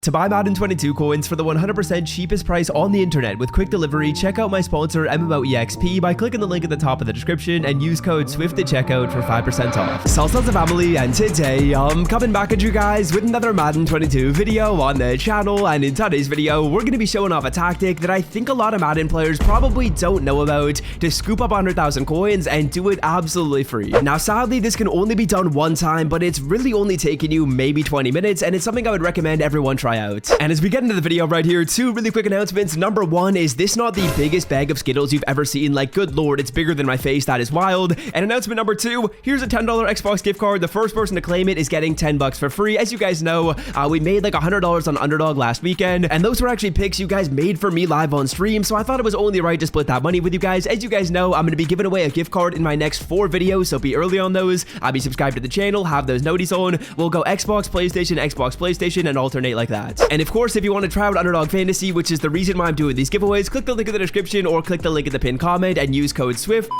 To buy Madden 22 coins for the 100% cheapest price on the internet with quick delivery, check out my sponsor MMOEXP by clicking the link at the top of the description and use code SWIFT at checkout for 5% off. Salsa family, and today I'm coming back at you guys with another Madden 22 video on the channel, and in today's video we're going to be showing off a tactic that I think a lot of Madden players probably don't know about to scoop up 100,000 coins and do it absolutely free. Now sadly this can only be done one time, but it's really only taking you maybe 20 minutes and it's something I would recommend everyone try out. And as we get into the video right here, two really quick announcements. Number one, is this not the biggest bag of Skittles you've ever seen? Like, good lord, it's bigger than my face. That is wild. And announcement number two, here's a $10 Xbox gift card. The first person to claim it is getting 10 bucks for free. As you guys know, we made like $100 on Underdog last weekend, and those were actually picks you guys made for me live on stream, so I thought it was only right to split that money with you guys. As you guys know, I'm going to be giving away a gift card in my next 4 videos, so be early on those. Be subscribed to the channel, have those noties on. We'll go Xbox, PlayStation, and alternate like that. And of course, if you want to try out Underdog Fantasy, which is the reason why I'm doing these giveaways, click the link in the description or click the link in the pinned comment and use code SWIFT.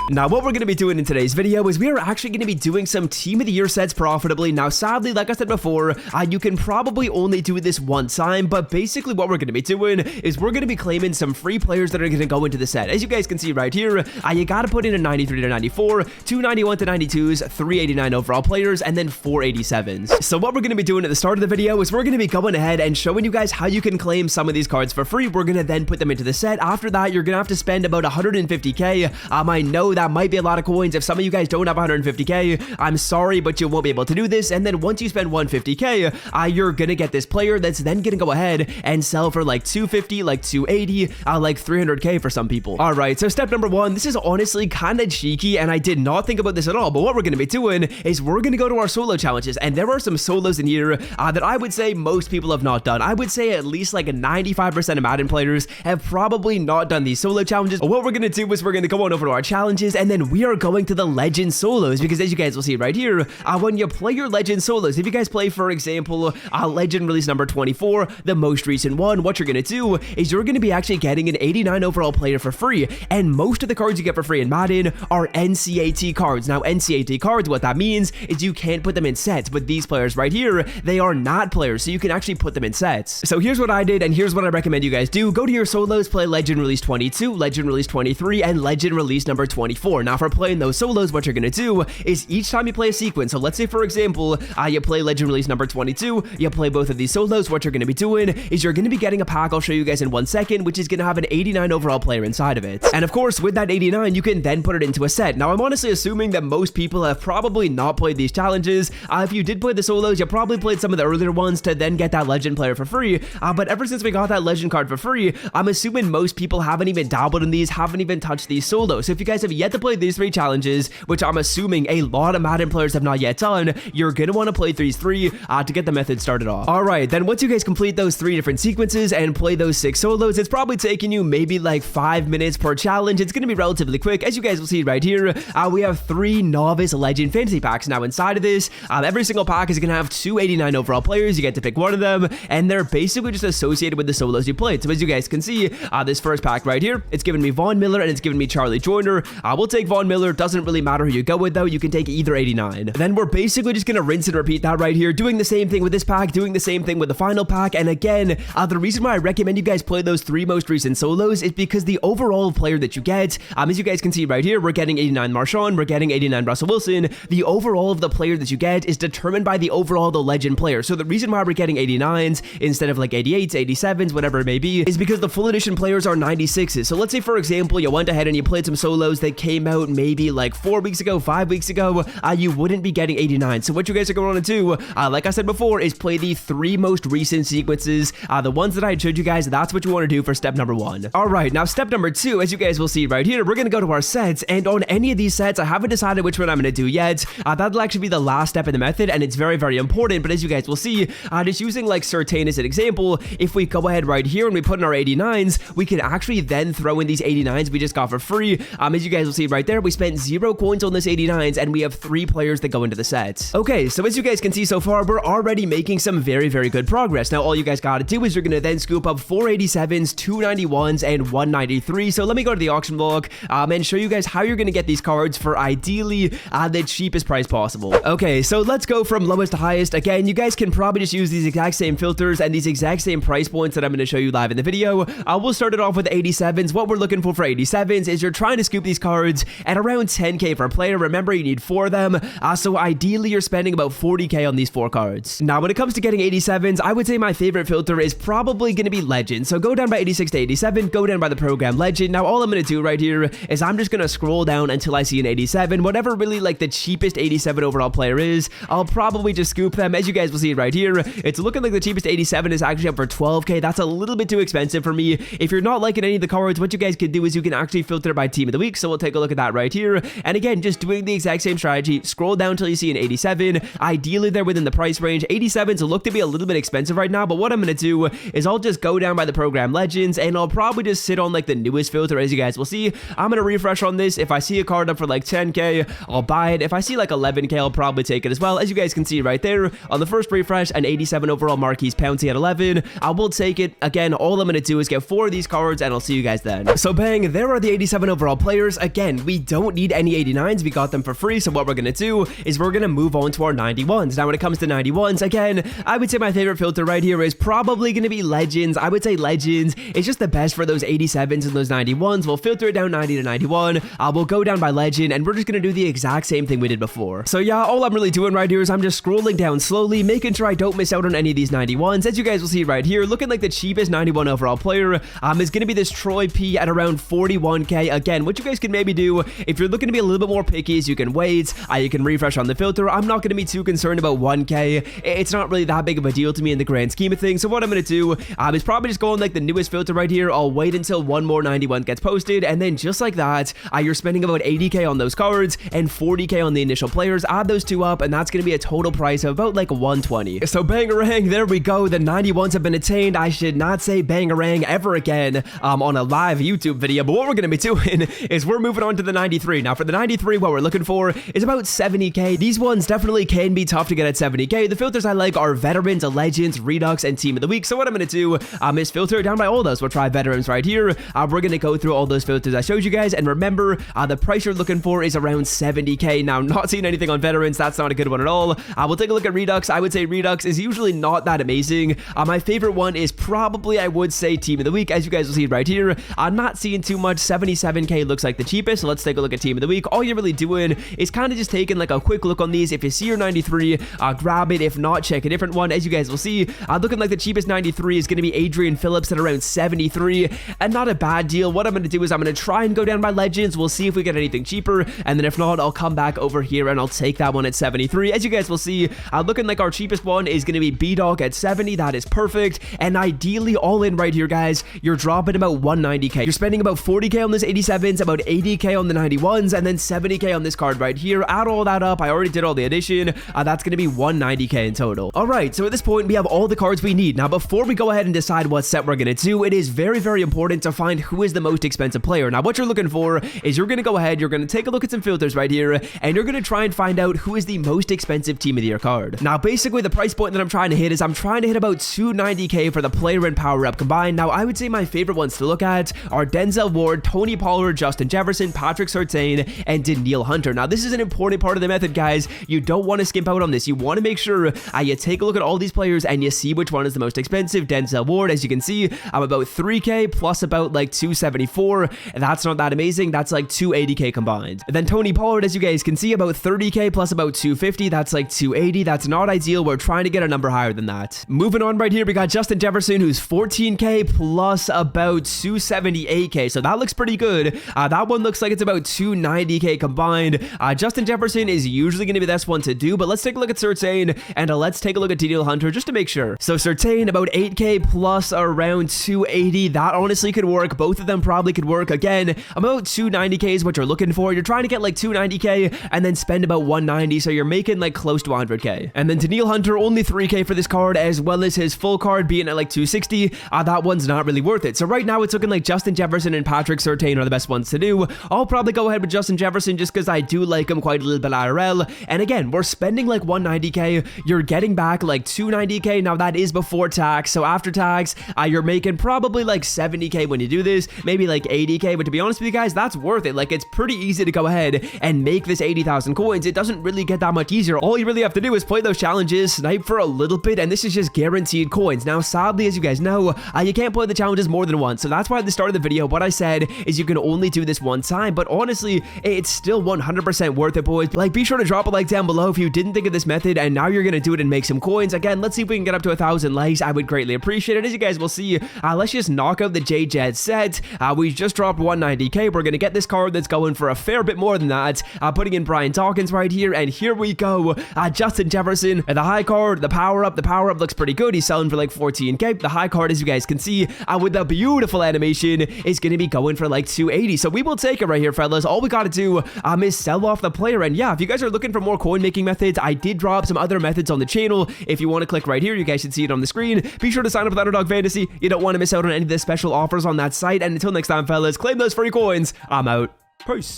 Now, what we're going to be doing in today's video is we are actually going to be doing some Team of the Year sets profitably. Now, sadly, like I said before, you can probably only do this one time, but basically what we're going to be doing is we're going to be claiming some free players that are going to go into the set. As you guys can see right here, you got to put in a 93 to 94, 291 to 92s, 389 overall players, and then 487s. So what we're going to be doing at the start of the video is we're going to be going ahead and showing you guys how you can claim some of these cards for free. We're going to then put them into the set. After that, you're going to have to spend about 150k. I know that might be a lot of coins. If some of you guys don't have 150k, I'm sorry, but you won't be able to do this. And then once you spend 150k, you're gonna get this player that's then gonna go ahead and sell for like 250, like 280, like 300k for some people. All right, so step number one, this is honestly kind of cheeky, and I did not think about this at all, but what we're gonna be doing is we're gonna go to our solo challenges, and there are some solos in here that I would say most people have not done. I would say at least like a 95% of Madden players have probably not done these solo challenges. What we're gonna do is we're gonna go on over to our challenges, and then we are going to the legend solos, because as you guys will see right here, when you play your legend solos, if you guys play, for example, legend release number 24, the most recent one, what you're going to do is you're going to be actually getting an 89 overall player for free, and most of the cards you get for free in Madden are NCAT cards. Now, NCAT cards, what that means is you can't put them in sets, but these players right here, they are not players, so you can actually put them in sets. So here's what I did, and here's what I recommend you guys do. Go to your solos, play legend release 22, legend release 23, and legend release number 24. Now, for playing those solos, what you're going to do is each time you play a sequence, so let's say for example you play legend release number 22, you play both of these solos, what you're going to be doing is you're going to be getting a pack I'll show you guys in 1 second, which is going to have an 89 overall player inside of it. And of course, with that 89, you can then put it into a set. Now, I'm honestly assuming that most people have probably not played these challenges. If you did play the solos, you probably played some of the earlier ones to then get that legend player for free, but ever since we got that legend card for free, I'm assuming most people haven't even dabbled in these, haven't even touched these solos. So if you guys have yet to play these 3 challenges, which I'm assuming a lot of Madden players have not yet done, you're going to want to play these 3 to get the method started off. Alright, then once you guys complete those 3 different sequences and play those 6 solos, it's probably taking you maybe like 5 minutes per challenge. It's going to be relatively quick. As you guys will see right here, we have 3 novice legend fantasy packs. Now inside of this, every single pack is going to have 289 overall players. You get to pick one of them, and they're basically just associated with the solos you played. So as you guys can see, this first pack right here, it's giving me Von Miller and it's giving me Charlie Joyner. We'll take Von Miller. Doesn't really matter who you go with though, you can take either 89. Then we're basically just gonna rinse and repeat that right here, doing the same thing with this pack, doing the same thing with the final pack. And again, the reason why I recommend you guys play those 3 most recent solos is because the overall player that you get, as you guys can see right here, we're getting 89 Marshawn, we're getting 89 Russell Wilson. The overall of the player that you get is determined by the overall the legend player. So the reason why we're getting 89s instead of like 88s, 87s, whatever it may be, is because the full edition players are 96s. So let's say for example you went ahead and you played some solos that came out maybe like 4 weeks ago, 5 weeks ago, you wouldn't be getting 89. So what you guys are going to do, like I said before, is play the 3 most recent sequences, the ones that I showed you guys. That's what you want to do for step number 1. All right, now step number 2, as you guys will see right here, we're going to go to our sets, and on any of these sets, I haven't decided which one I'm going to do yet. That'll actually be the last step in the method, and it's very, very important. But as you guys will see, just using like Certain as an example, if we go ahead right here and we put in our 89s, we can actually then throw in these 89s we just got for free. As you guys guys will see right there, we spent 0 coins on this 89s, and we have 3 players that go into the set. Okay, so as you guys can see so far, we're already making some very, very good progress. Now, all you guys gotta do is you're gonna then scoop up 4 87s, 2 91s, and 1 93. So let me go to the auction block and show you guys how you're gonna get these cards for ideally the cheapest price possible. Okay, so let's go from lowest to highest. Again, you guys can probably just use these exact same filters and these exact same price points that I'm gonna show you live in the video. We'll start it off with 87s. What we're looking for 87s is you're trying to scoop these cards at around 10k per player. Remember, you need 4 of them. So ideally, you're spending about 40k on these 4 cards. Now, when it comes to getting 87s, I would say my favorite filter is probably going to be Legend. So go down by 86 to 87, go down by the program Legend. Now, all I'm going to do right here is I'm just going to scroll down until I see an 87. Whatever really like the cheapest 87 overall player is, I'll probably just scoop them. As you guys will see right here, it's looking like the cheapest 87 is actually up for 12k. That's a little bit too expensive for me. If you're not liking any of the cards, what you guys can do is you can actually filter by team of the week. So we'll take a look at that right here. And again, just doing the exact same strategy. Scroll down until you see an 87. Ideally, they're within the price range. 87s look to be a little bit expensive right now, but what I'm going to do is I'll just go down by the program Legends, and I'll probably just sit on like the newest filter. As you guys will see, I'm going to refresh on this. If I see a card up for like 10k, I'll buy it. If I see like 11k, I'll probably take it as well. As you guys can see right there, on the first refresh, an 87 overall Marquise Pouncey at 11. I will take it. Again, all I'm going to do is get 4 of these cards, and I'll see you guys then. So bang, there are the 87 overall players. Again, we don't need any 89s. We got them for free. So what we're going to do is we're going to move on to our 91s. Now, when it comes to 91s, again, I would say my favorite filter right here is probably going to be Legends. I would say Legends is just the best for those 87s and those 91s. We'll filter it down 90 to 91. We'll go down by Legend, and we're just going to do the exact same thing we did before. So yeah, all I'm really doing right here is I'm just scrolling down slowly, making sure I don't miss out on any of these 91s. As you guys will see right here, looking like the cheapest 91 overall player is going to be this Troy P at around 41k. Again, what you guys can maybe do, if you're looking to be a little bit more picky, is you can wait, you can refresh on the filter. I'm not going to be too concerned about 1k. It's not really that big of a deal to me in the grand scheme of things. So what I'm going to do is probably just go on like the newest filter right here. I'll wait until one more 91 gets posted, and then just like that, you're spending about 80k on those cards and 40k on the initial players. Add those 2 up, and that's going to be a total price of about like 120. So bangarang, there we go. The 91s have been attained. I should not say bangarang ever again on a live YouTube video, but what we're going to be doing is we're moving on to the 93. Now, for the 93, what we're looking for is about 70k. These ones definitely can be tough to get at 70k. The filters I like are Veterans, Legends, Redux, and Team of the Week. So what I'm going to do is filter down by all those. We'll try Veterans right here. We're going to go through all those filters I showed you guys, and remember, the price you're looking for is around 70k. Now, not seeing anything on Veterans, that's not a good one at all. We'll take a look at Redux. I would say Redux is usually not that amazing. My favorite one is probably, I would say, Team of the Week. As you guys will see right here, I'm not seeing too much. 77k looks like the cheapest. So let's take a look at Team of the Week. All you're really doing is kind of just taking like a quick look on these. If you see your 93, grab it. If not, check a different one. As you guys will see, looking like the cheapest 93 is going to be Adrian Phillips at around 73, and not a bad deal. What I'm going to do is I'm going to try and go down by Legends. We'll see if we get anything cheaper, and then if not, I'll come back over here and I'll take that one at 73. As you guys will see, looking like our cheapest one is going to be B-Dog at 70. That is perfect, and ideally all in right here, guys, you're dropping about 190k. You're spending about 40k on this 87s, about 80k on the 91s, and then 70k on this card right here. Add all that up. I already did all the addition. That's going to be 190k in total. All right, so at this point, we have all the cards we need. Now, before we go ahead and decide what set we're going to do, it is very, very important to find who is the most expensive player. Now, what you're looking for is you're going to go ahead, you're going to take a look at some filters right here, and you're going to try and find out who is the most expensive team of the year card. Now, basically, the price point that I'm trying to hit is I'm trying to hit about 290k for the player and power up combined. Now, I would say my favorite ones to look at are Denzel Ward, Tony Pollard, Justin Jefferson, Patrick Surtain, and Daniil Hunter. Now, this is an important part of the method, guys. You don't want to skimp out on this. You want to make sure you take a look at all these players and you see which one is the most expensive. Denzel Ward, as you can see, I'm about 3k plus about like 274. That's not that amazing. That's like 280k combined. And then Tony Pollard, as you guys can see, about 30k plus about 250. That's like 280. That's not ideal. We're trying to get a number higher than that. Moving on right here, we got Justin Jefferson, who's 14k plus about 278k. So that looks pretty good. That one looks like it's about 290k combined. Justin Jefferson is usually going to be the best one to do, but let's take a look at Surtain, and let's take a look at Daniil Hunter just to make sure. So Surtain, about 8k plus around 280. That honestly could work. Both of them probably could work. Again, about 290k is what you're looking for. You're trying to get like 290k and then spend about 190, so you're making like close to 100k. And then Daniil Hunter, only 3k for this card, as well as his full card being at like 260. That one's not really worth it. So right now it's looking like Justin Jefferson and Patrick Surtain are the best ones to do. I'll probably go ahead with Justin Jefferson just because I do like him quite a little bit IRL. And again, we're spending like 190k. You're getting back like 290k. Now that is before tax. So after tax, you're making probably like 70k when you do this, maybe like 80k. But to be honest with you guys, that's worth it. Like, it's pretty easy to go ahead and make this 80,000 coins. It doesn't really get that much easier. All you really have to do is play those challenges, snipe for a little bit, and this is just guaranteed coins. Now, sadly, as you guys know, you can't play the challenges more than once. So that's why at the start of the video, what I said is you can only do this one time. But honestly, it's still 100% worth it, boys. Like, be sure to drop a like down below if you didn't think of this method and now you're gonna do it and make some coins. Again, let's see if we can get up to 1,000 likes. I would greatly appreciate it. As you guys will see, let's just knock out the J-Jet set. We just dropped 190k. We're gonna get this card that's going for a fair bit more than that. Putting in Brian Dawkins right here, and here we go. Justin Jefferson, the high card, the power up looks pretty good. He's selling for like 14k. The high card, as you guys can see, with the beautiful animation, is gonna be going for like 280. So we will take it right here, fellas. All we gotta do is sell off the player. And yeah, if you guys are looking for more coin making methods, I did drop some other methods on the channel. If you want to click right here, you guys should see it on the screen. Be sure to sign up with Underdog Fantasy. You don't want to miss out on any of the special offers on that site. And until next time, fellas, claim those free coins. I'm out. Peace.